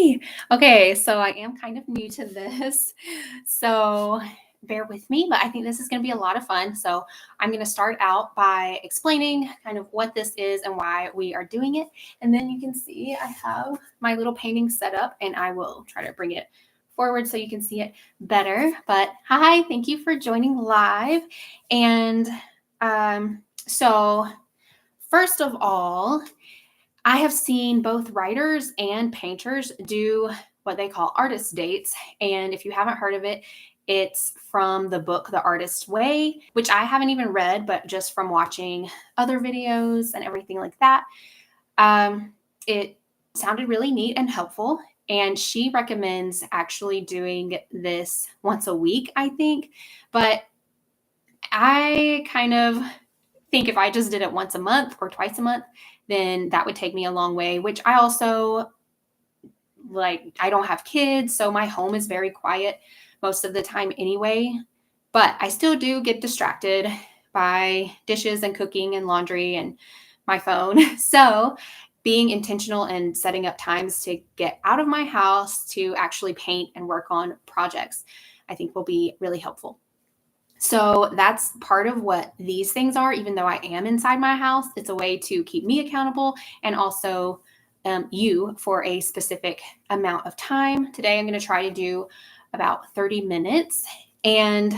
Hi. Okay, so I am kind of new to this, so bear with me, but I think this is going to be a lot of fun. So I'm going to start out by explaining kind of what this is and why we are doing it. And then you can see I have my little painting set up and I will try to bring it forward so you can see it better. But hi, thank you for joining live. And so first of all, I have seen both writers and painters do what they call artist dates. And if you haven't heard of it, it's from the book The Artist's Way, which I haven't even read, but just from watching other videos and everything like that. It sounded really neat and helpful. And she recommends actually doing this once a week, I think. But I kind of think if I just did it once a month or twice a month, then that would take me a long way, which I also I don't have kids, so my home is very quiet most of the time anyway. But I still do get distracted by dishes and cooking and laundry and my phone. So being intentional and setting up times to get out of my house to actually paint and work on projects, I think will be really helpful. So that's part of what these things are, even though I am inside my house. It's a way to keep me accountable and also you for a specific amount of time. Today, I'm going to try to do about 30 minutes. And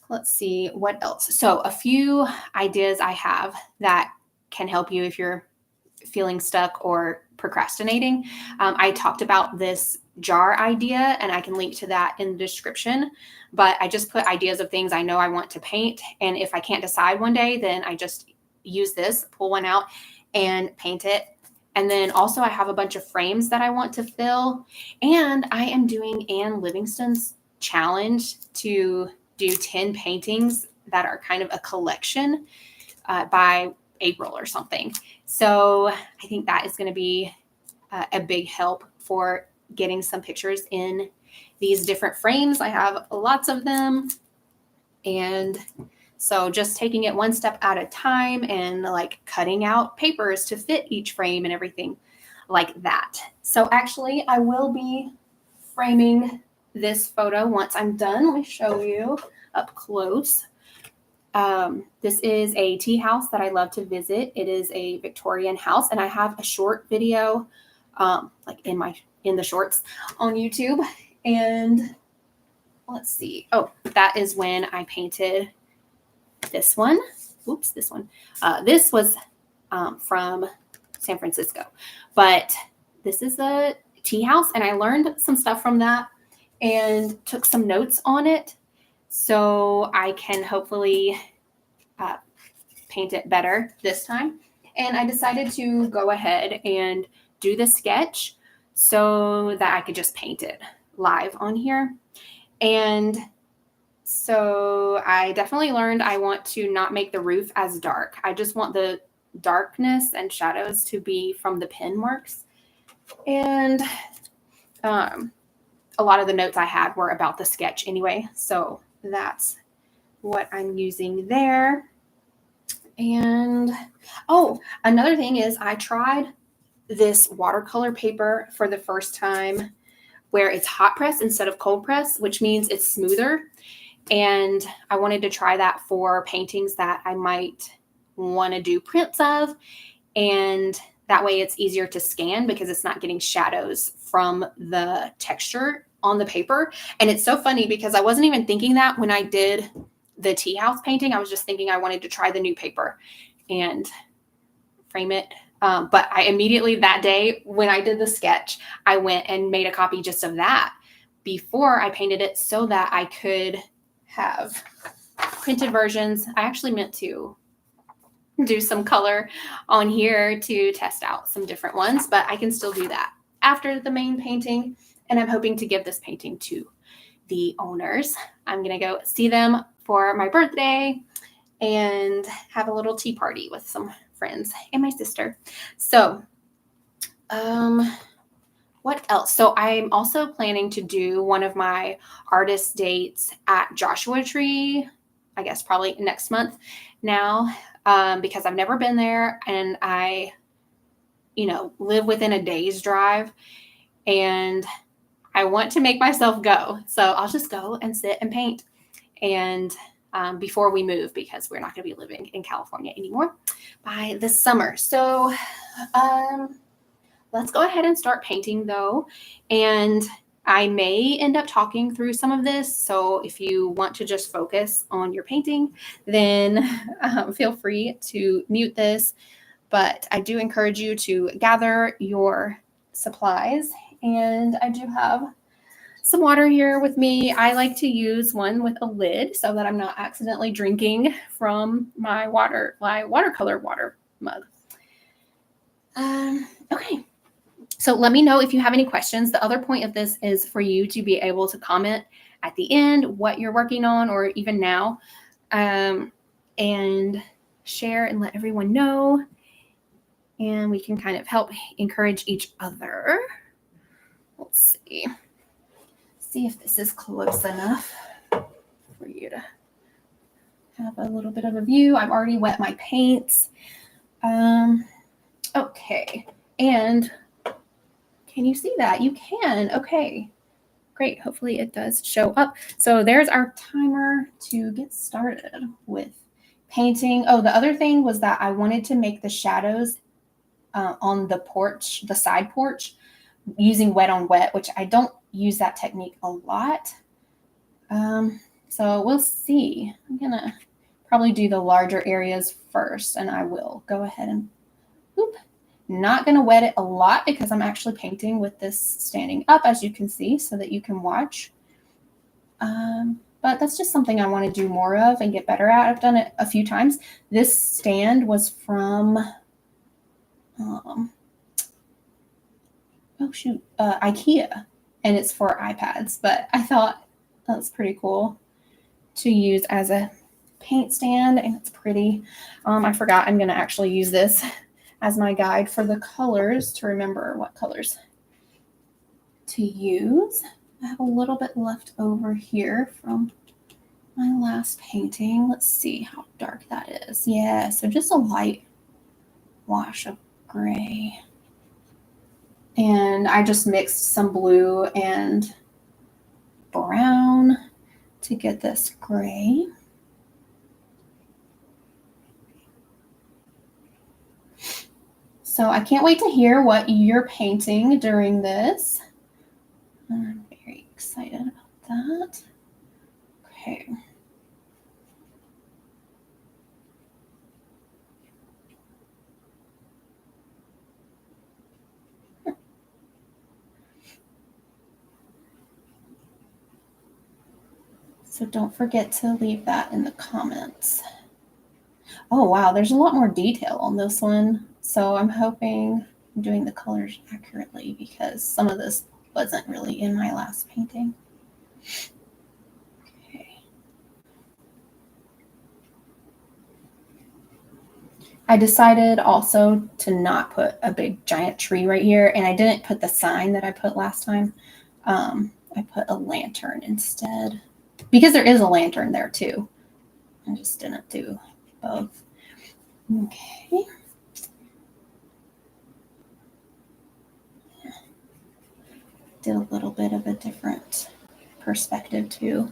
let's see what else. So a few ideas I have that can help you if you're feeling stuck or procrastinating. I talked about this jar idea and I can link to that in the description, but I just put ideas of things I know I want to paint. And if I can't decide one day, then I just use this, pull one out and paint it. And then also I have a bunch of frames that I want to fill. And I am doing Anne Livingston's challenge to do 10 paintings that are kind of a collection by April or something. So I think that is going to be a big help for getting some pictures in these different frames. I have lots of them. And so just taking it one step at a time and like cutting out papers to fit each frame and everything like that. So actually I will be framing this photo once I'm done. Let me show you up close. This is a tea house that I love to visit. It is a Victorian house, and I have a short video, like in the shorts on YouTube. And let's see. Oh, that is when I painted this one. Oops, this one. This was from San Francisco, but this is a tea house, and I learned some stuff from that and took some notes on it, so I can hopefully paint it better this time. And I decided to go ahead and do the sketch so that I could just paint it live on here. And so I definitely learned I want to not make the roof as dark. I just want the darkness and shadows to be from the pen marks. And a lot of the notes I had were about the sketch anyway. So that's what I'm using there. And another thing is I tried this watercolor paper for the first time where it's hot press instead of cold press, which means it's smoother. And I wanted to try that for paintings that I might want to do prints of. And that way it's easier to scan because it's not getting shadows from the texture on the paper. And it's so funny because I wasn't even thinking that when I did the tea house painting. I was just thinking I wanted to try the new paper and frame it. But I immediately that day when I did the sketch, I went and made a copy just of that before I painted it so that I could have printed versions. I actually meant to do some color on here to test out some different ones, but I can still do that after the main painting. And I'm hoping to give this painting to the owners. I'm going to go see them for my birthday and have a little tea party with some friends and my sister. So, what else? So I'm also planning to do one of my artist dates at Joshua Tree, I guess probably next month now, because I've never been there and I live within a day's drive, and I want to make myself go. So I'll just go and sit and paint. And before we move, because we're not going to be living in California anymore by this summer. So let's go ahead and start painting though. And I may end up talking through some of this. So if you want to just focus on your painting, then feel free to mute this. But I do encourage you to gather your supplies. And I do have some water here with me. I like to use one with a lid so that I'm not accidentally drinking from my watercolor water mug. Okay. So let me know if you have any questions. The other point of this is for you to be able to comment at the end what you're working on, or even now, and share and let everyone know. And we can kind of help encourage each other. Let's see if this is close enough for you to have a little bit of a view. I've already wet my paints. Okay. And can you see that? You can. Okay. Great. Hopefully it does show up. So there's our timer to get started with painting. Oh, the other thing was that I wanted to make the shadows on the porch, the side porch, using wet on wet, which I don't use that technique a lot. So we'll see. I'm going to probably do the larger areas first, and I will go ahead and not going to wet it a lot because I'm actually painting with this standing up, as you can see, so that you can watch. But that's just something I want to do more of and get better at. I've done it a few times. This stand was from, IKEA, and it's for iPads, but I thought that was pretty cool to use as a paint stand, and it's pretty. I forgot I'm going to actually use this as my guide for the colors, to remember what colors to use. I have a little bit left over here from my last painting. Let's see how dark that is. Yeah, so just a light wash of gray. And I just mixed some blue and brown to get this gray. So I can't wait to hear what you're painting during this. I'm very excited about that. Okay. So don't forget to leave that in the comments. Oh, wow, there's a lot more detail on this one. So I'm hoping I'm doing the colors accurately, because some of this wasn't really in my last painting. Okay. I decided also to not put a big giant tree right here, and I didn't put the sign that I put last time. I put a lantern instead, because there is a lantern there too. I just didn't do both. Okay. Did a little bit of a different perspective too.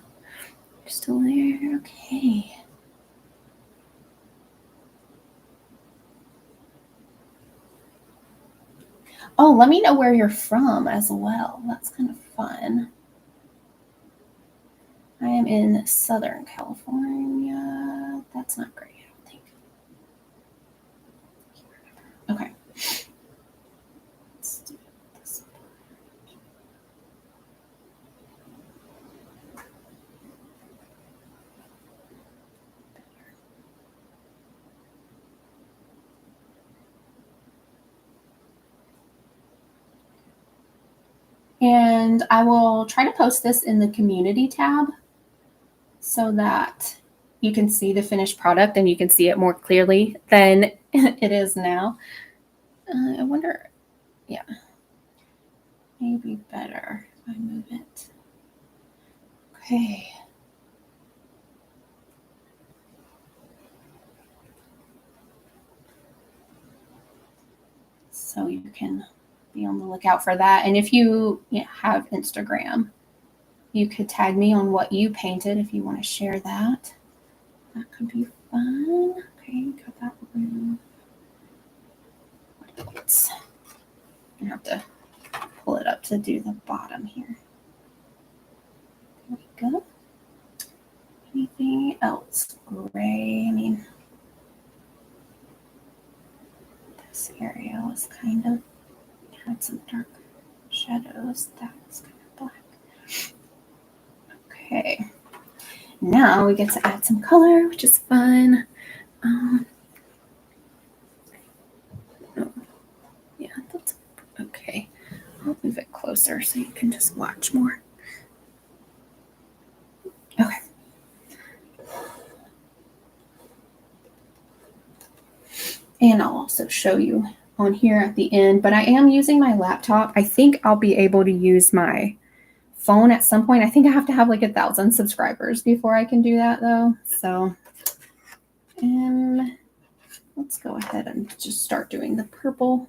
You're still there? Okay. Oh, let me know where you're from as well. That's kind of fun. I am in Southern California. That's not great, I don't think. Okay. Let's do this. And I will try to post this in the community tab so that you can see the finished product and you can see it more clearly than it is now. I wonder, yeah, maybe better if I move it. Okay. So you can be on the lookout for that. And if you have Instagram, you could tag me on what you painted if you want to share that. That could be fun. Okay, got that one. What else? I have to pull it up to do the bottom here. There we go. Anything else? Gray. I mean, this area was kind of had some dark shadows. That's kind of black. Okay. Now we get to add some color, which is fun. Oh, yeah, that's okay. I'll move it closer so you can just watch more. Okay. And I'll also show you on here at the end, but I am using my laptop. I think I'll be able to use my phone at some point. I think I have to have like 1,000 subscribers before I can do that though. So let's go ahead and just start doing the purple.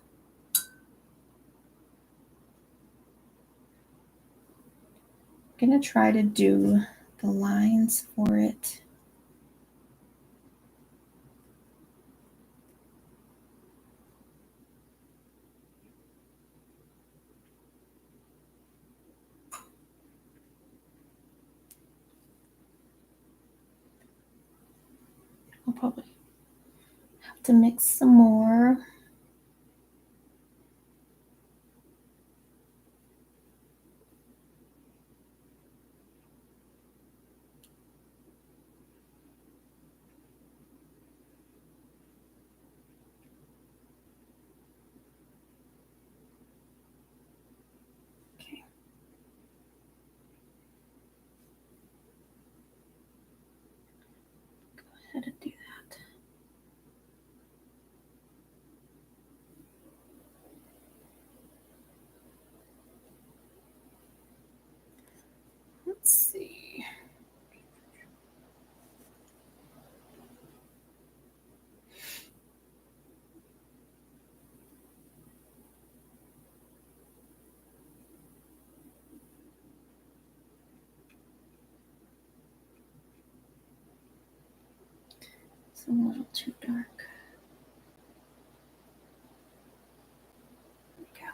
I'm gonna try to do the lines for it. I'll probably have to mix some more. Okay. Go ahead and do that. Let's see. It's a little too dark. There we go.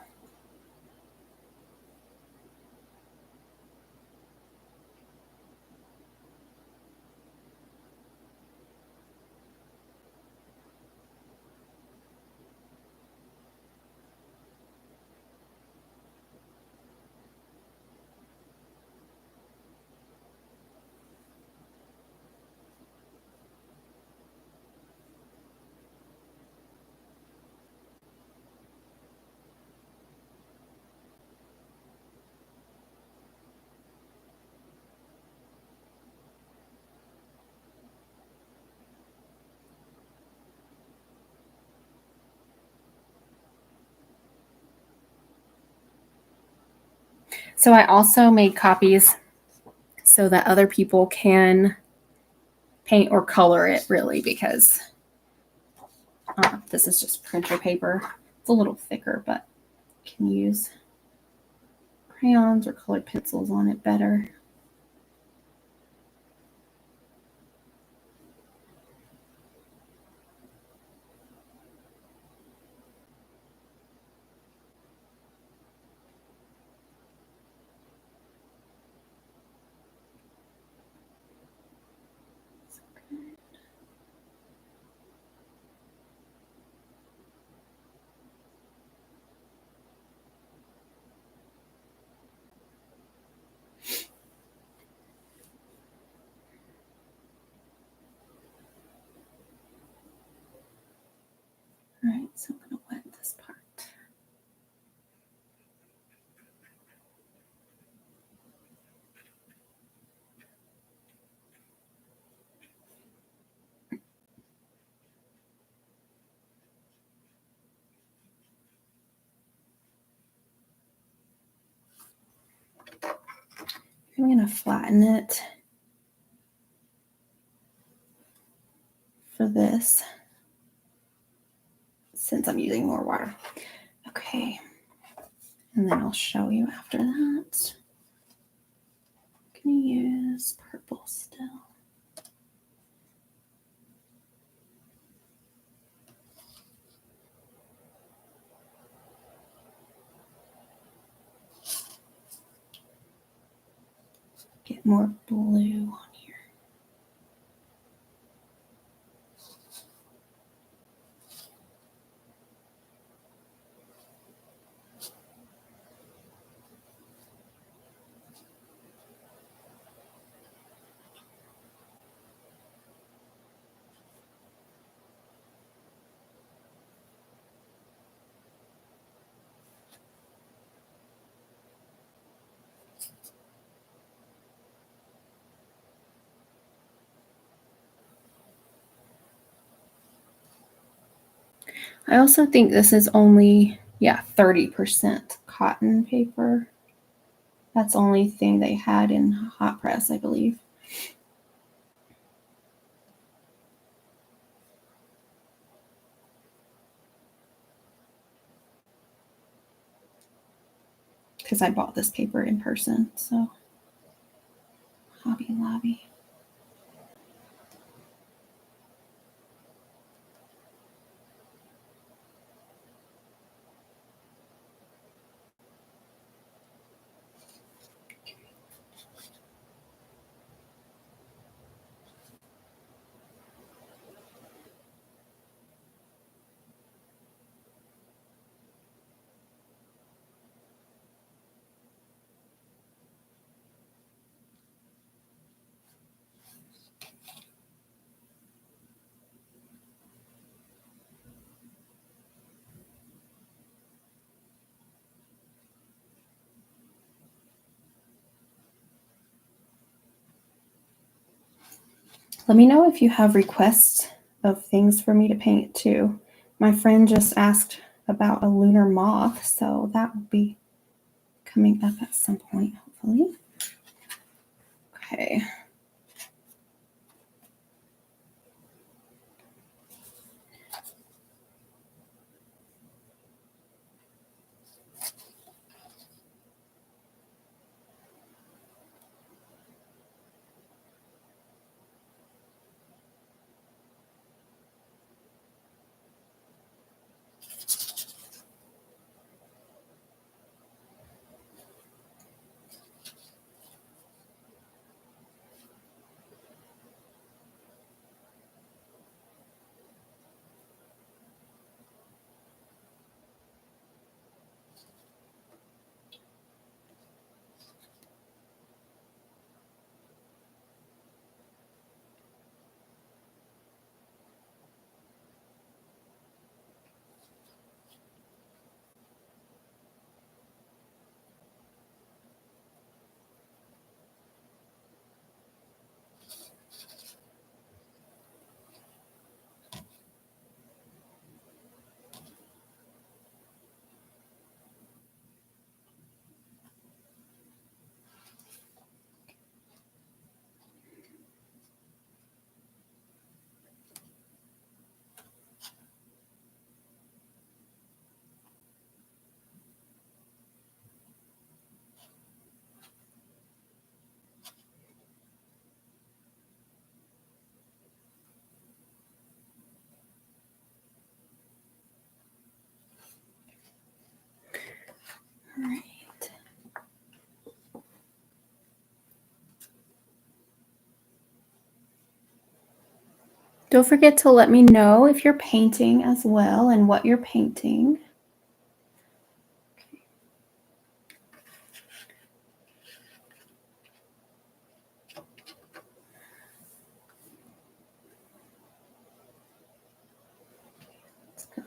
So I also made copies so that other people can paint or color it really, because this is just printer paper. It's a little thicker, but you can use crayons or colored pencils on it better. All right, so I'm going to wet this part. I'm going to flatten it for this since I'm using more water. Okay. And then I'll show you after that. I'm going to use purple still. Get more blue on here. I also think this is only, 30% cotton paper. That's the only thing they had in hot press, I believe. Because I bought this paper in person, so Hobby Lobby. Let me know if you have requests of things for me to paint too. My friend just asked about a lunar moth, so that will be coming up at some point, hopefully. Okay. All right. Don't forget to let me know if you're painting as well and what you're painting. Let's go.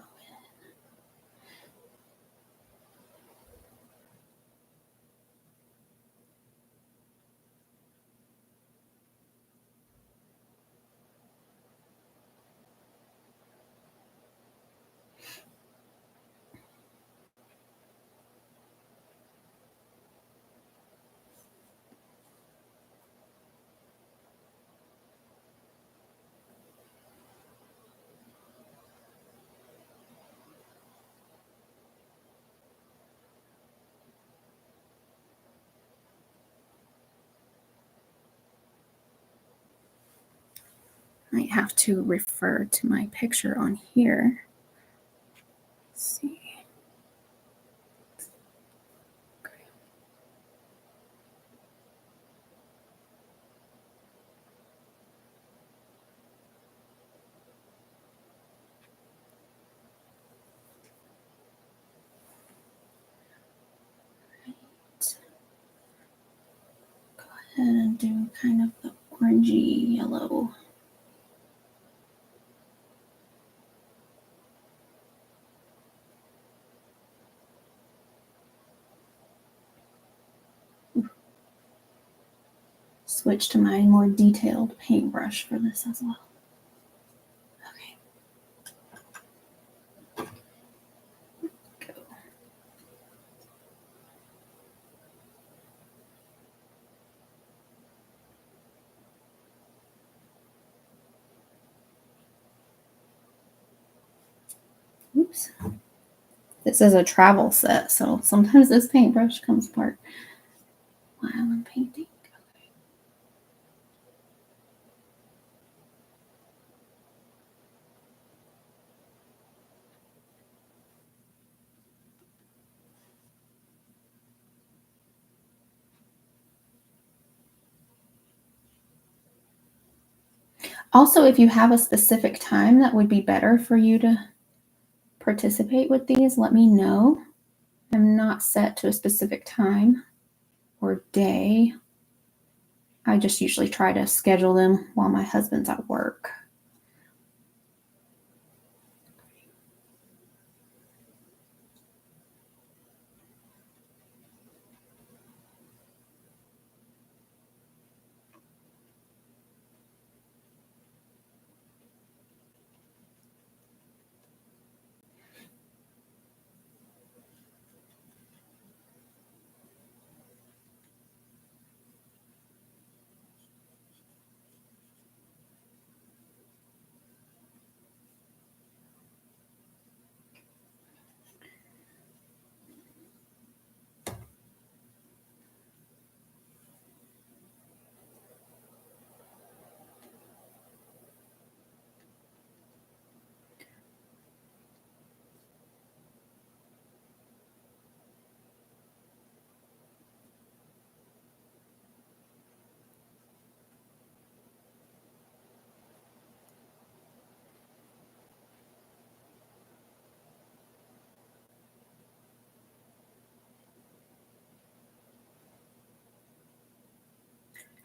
might have to refer to my picture on here. Let's see. Go ahead and do kind of the orangey yellow. Switch to my more detailed paintbrush for this as well. Okay. Go. Oops. This is a travel set, so sometimes this paintbrush comes apart while I'm painting. Also, if you have a specific time that would be better for you to participate with these, let me know. I'm not set to a specific time or day. I just usually try to schedule them while my husband's at work.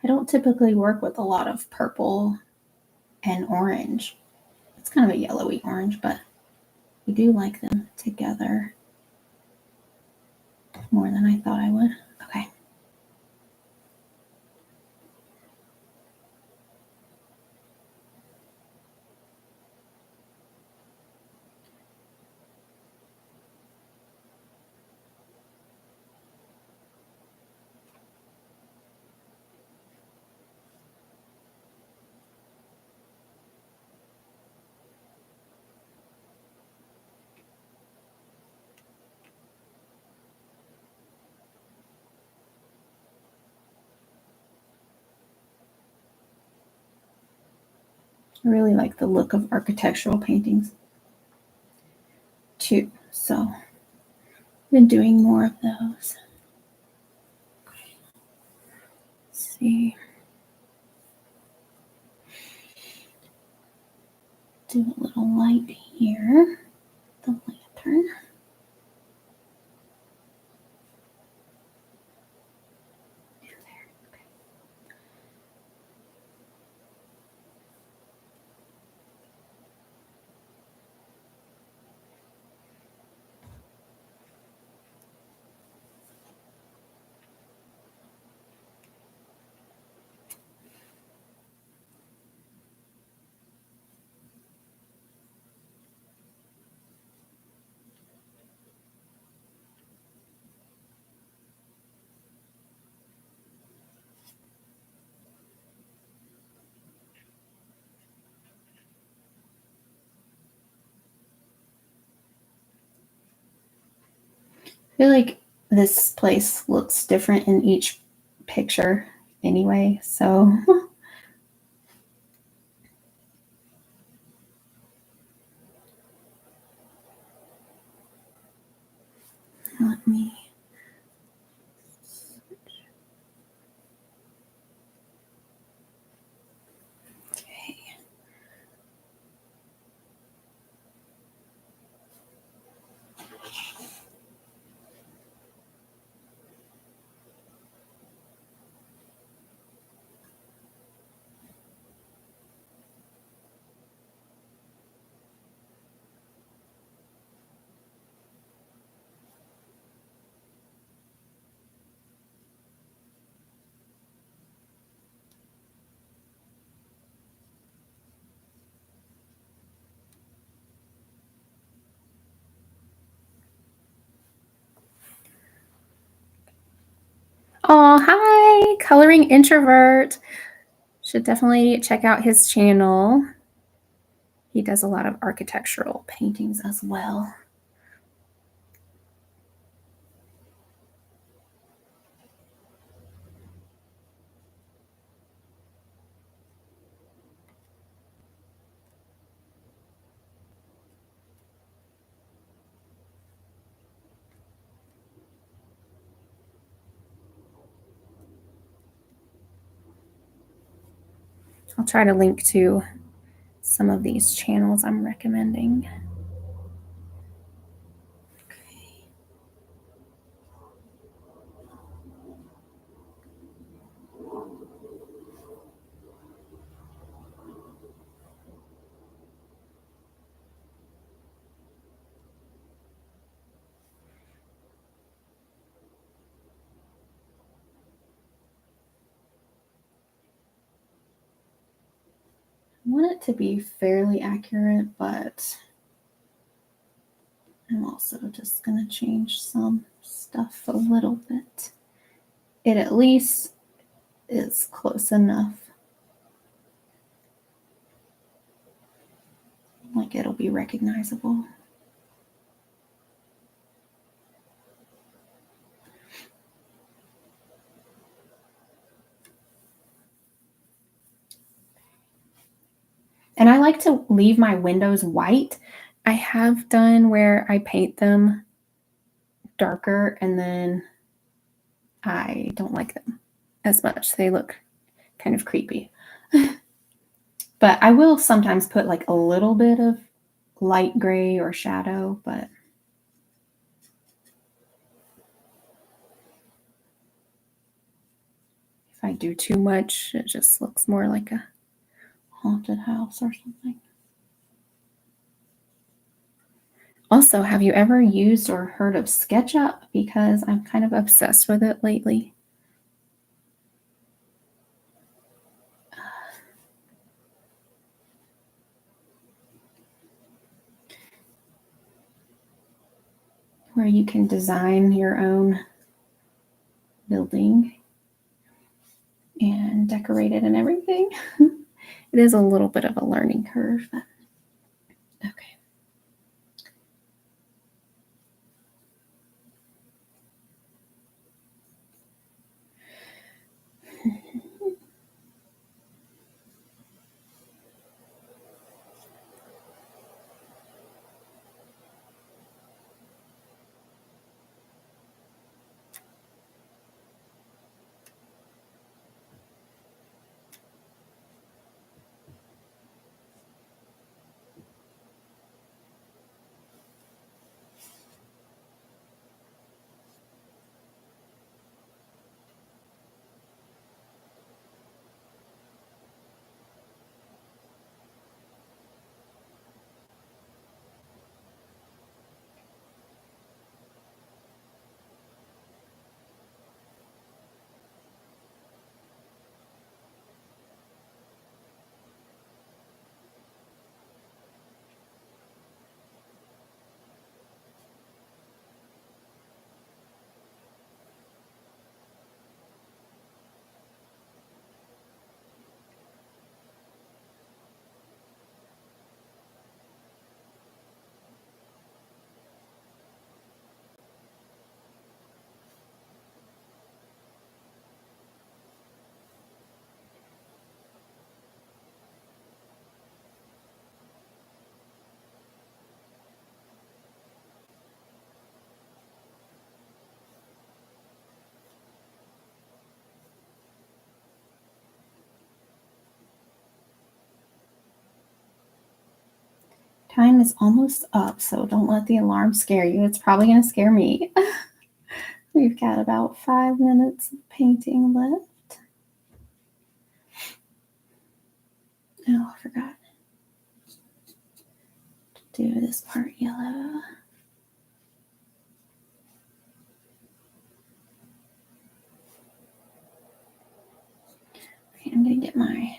I don't typically work with a lot of purple and orange. It's kind of a yellowy orange, but I do like them together more than I thought I would. Okay. I really like the look of architectural paintings too. So I've been doing more of those. Let's see. Do a little light here. The lantern. I feel like this place looks different in each picture anyway, so let me. Okay. Oh, hi, Coloring Introvert. Should definitely check out his channel. He does a lot of architectural paintings as well. I'll try to link to some of these channels I'm recommending. I want it to be fairly accurate, but I'm also just going to change some stuff a little bit. It at least is close enough. Like it'll be recognizable. And I like to leave my windows white. I have done where I paint them darker and then I don't like them as much. They look kind of creepy. But I will sometimes put like a little bit of light gray or shadow, but if I do too much, it just looks more like a haunted house or something. Also, have you ever used or heard of SketchUp? Because I'm kind of obsessed with it lately. Where you can design your own building and decorate it and everything. It is a little bit of a learning curve. But okay. Time is almost up, so don't let the alarm scare you. It's probably going to scare me. We've got about 5 minutes of painting left. Oh, I forgot to do this part yellow. Okay, I'm going to get my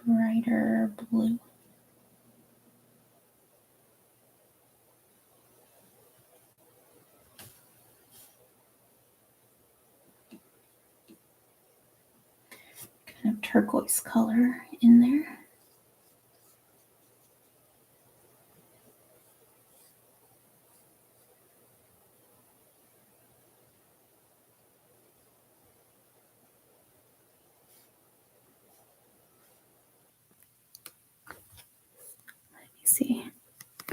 brighter blue. Kind of turquoise color in there. Let me see.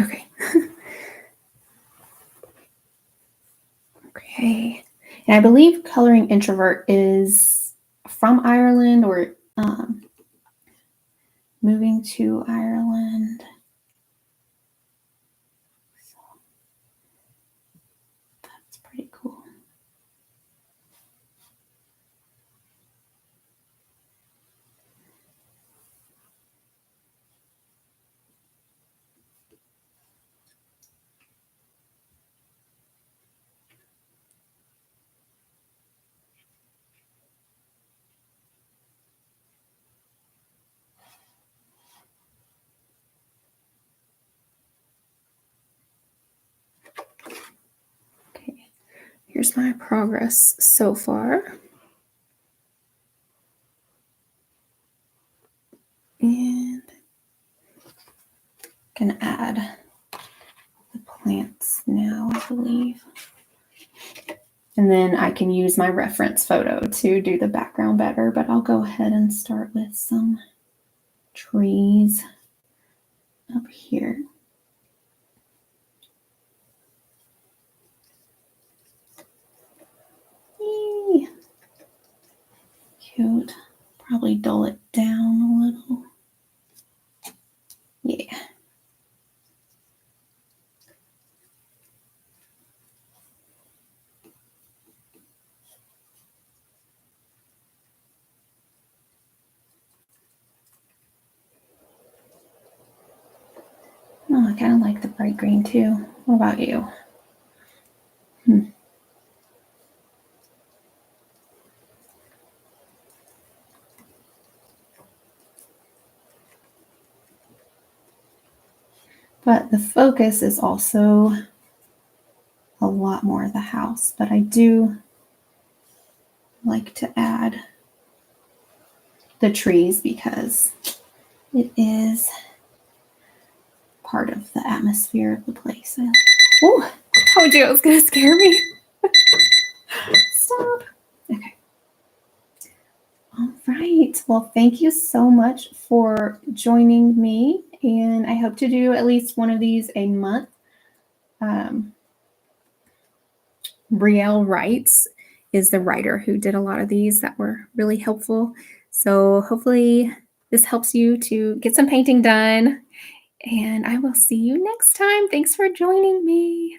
Okay. Okay. And I believe Coloring Introvert is from Ireland or moving to Ireland. So that's pretty cool. Okay. Here's my progress so far. And I'm going to add the plants now, I believe. And then I can use my reference photo to do the background better, but I'll go ahead and start with some trees up here. Yay. Cute. Probably dull it down a little. Yeah. Oh, I kind of like the bright green too. What about you? But the focus is also a lot more of the house. But I do like to add the trees because it is part of the atmosphere of the place. Oh, told you it was going to scare me. Stop. Okay. All right. Well, thank you so much for joining me. And I hope to do at least one of these a month. Brielle Wrights is the writer who did a lot of these that were really helpful. So hopefully this helps you to get some painting done. And I will see you next time. Thanks for joining me.